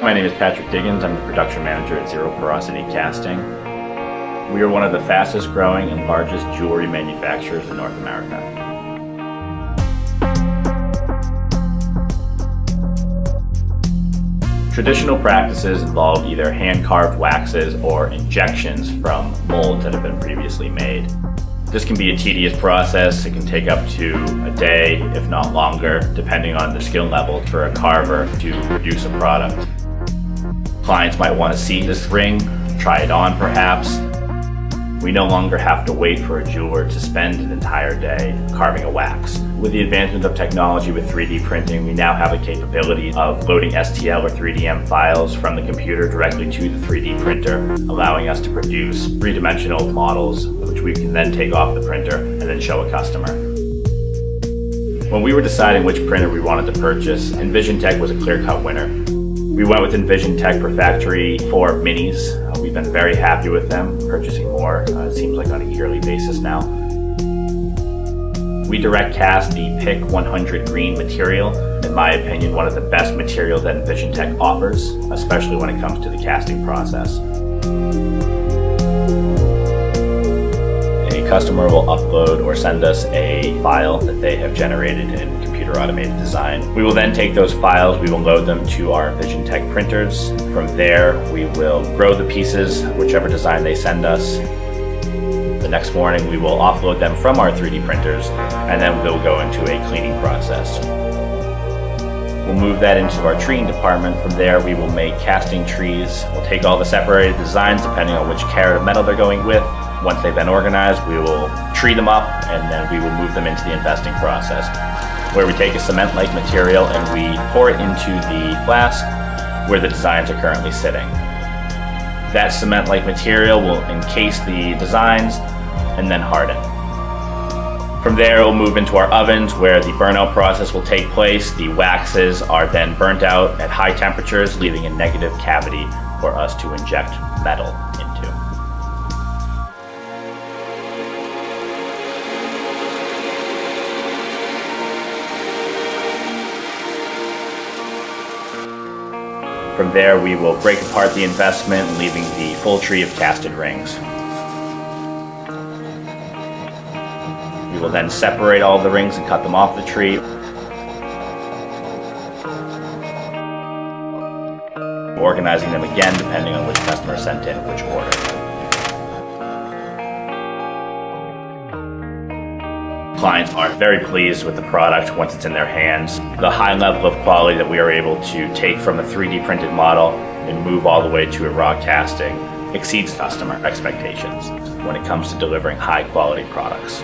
My name is Patrick Diggins. I'm the production manager at Porosity Casting. We are one of the fastest growing and largest jewelry manufacturers in North America. Traditional practices involve either hand-carved waxes or injections from molds that have been previously made. This can be a tedious process. It can take up to a day, if not longer, depending on the skill level for a carver to produce a product. Clients might want to see this ring, try it on perhaps. We no longer have to wait for a jeweler to spend an entire day carving a wax. With the advancement of technology with 3D printing, we now have a capability of loading STL or 3DM files from the computer directly to the 3D printer, allowing us to produce three-dimensional models, which we can then take off the printer and then show a customer. When we were deciding which printer we wanted to purchase, EnvisionTEC was a clear-cut winner. We went with EnvisionTEC for Factory 4 Minis. We've been very happy with them, purchasing more, it seems like on a yearly basis now. We direct cast the PIC 100 green material. In my opinion, one of the best materials that EnvisionTEC offers, especially when it comes to the casting process. A customer will upload or send us a file that they have generated in computer automated design. We will then take those files, we will load them to our EnvisionTEC printers. From there, we will grow the pieces, whichever design they send us. The next morning, we will offload them from our 3D printers, and then they'll go into a cleaning process. We'll move that into our treeing department. From there, we will make casting trees. We'll take all the separated designs, depending on which carat of metal they're going with. Once they've been organized, we will tree them up, and then we will move them into the investing process, where we take a cement-like material and we pour it into the flask where the designs are currently sitting. That cement-like material will encase the designs and then harden. From there, we'll move into our ovens where the burnout process will take place. The waxes are then burnt out at high temperatures, leaving a negative cavity for us to inject metal into. From there, we will break apart the investment, leaving the full tree of casted rings. We will then separate all the rings and cut them off the tree. Organizing them again, depending on which customer sent in which order. Clients are very pleased with the product once it's in their hands. The high level of quality that we are able to take from a 3D printed model and move all the way to a raw casting exceeds customer expectations when it comes to delivering high quality products.